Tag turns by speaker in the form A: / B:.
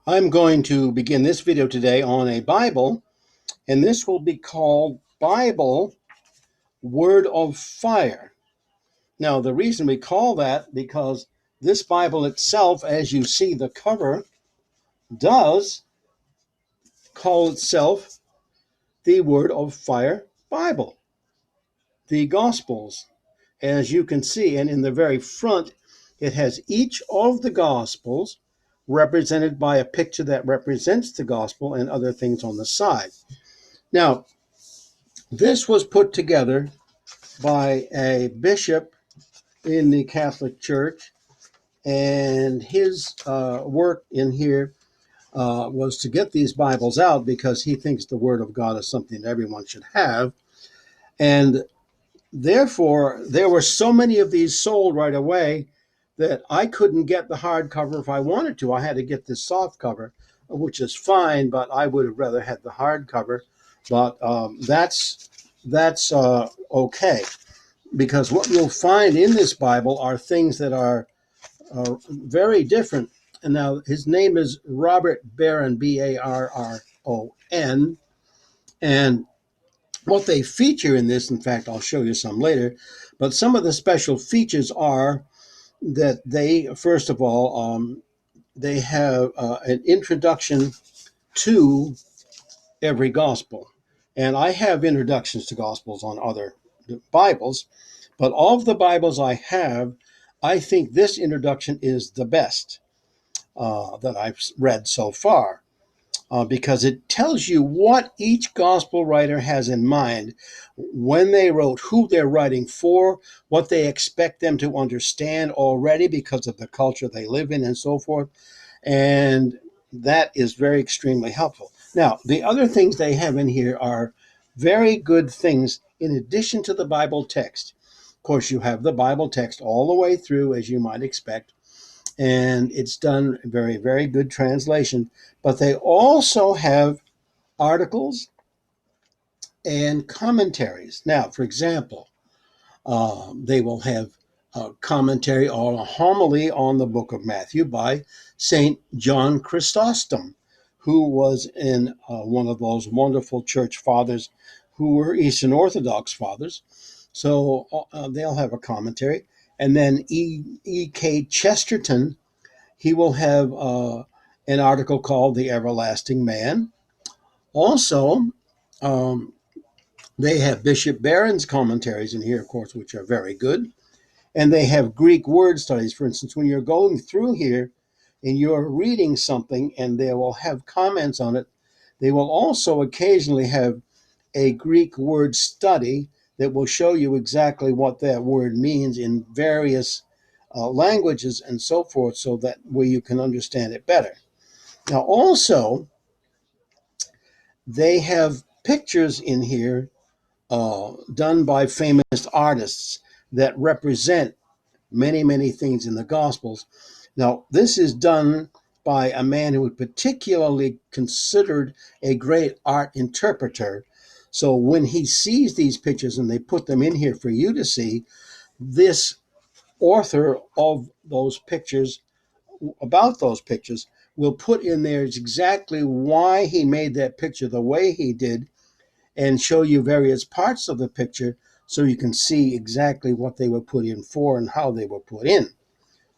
A: I'm going to begin this video today on a Bible, and this will be called Bible Word of Fire. Now, the reason we call that because this Bible itself, as you see the cover, does call itself the Word of Fire Bible. The Gospels, as you can see, and in the very front, it has each of the Gospels represented by a picture that represents the Gospel and other things on the side. Now, this was put together by a bishop in the Catholic Church, and his work in here was to get these Bibles out because he thinks the Word of God is something everyone should have. And therefore, there were so many of these sold right away that I couldn't get the hardcover if I wanted to. I had to get this soft cover, which is fine, but I would have rather had the hardcover. But that's okay, because what you'll find in this Bible are things that are very different. And now his name is Robert Barron, Barron, and what they feature in this, in fact, I'll show you some later, but some of the special features are that they, first of all, they have an introduction to every gospel. And I have introductions to gospels on other Bibles, but of the Bibles I have, I think this introduction is the best that I've read so far. Because it tells you what each gospel writer has in mind when they wrote, who they're writing for, what they expect them to understand already because of the culture they live in and so forth. And that is very extremely helpful. Now, the other things they have in here are very good things in addition to the Bible text. Of course, you have the Bible text all the way through, as you might expect, and it's done very, very good translation. But they also have articles and commentaries. Now, for example, they will have a commentary or a homily on the book of Matthew by St. John Chrysostom, who was in one of those wonderful church fathers who were Eastern Orthodox fathers. So they'll have a commentary. And then E.K. Chesterton, he will have an article called The Everlasting Man. Also, um, they have Bishop Barron's commentaries in here, of course, which are very good. And they have Greek word studies. For instance, when you're going through here and you're reading something and they will have comments on it, they will also occasionally have a Greek word study that will show you exactly what that word means in various languages and so forth, so that way you can understand it better. Now, also, they have pictures in here done by famous artists that represent many, many things in the Gospels. Now, this is done by a man who was particularly considered a great art interpreter. So when he sees these pictures and they put them in here for you to see, this author of those pictures, about those pictures, will put in there exactly why he made that picture the way he did and show you various parts of the picture so you can see exactly what they were put in for and how they were put in.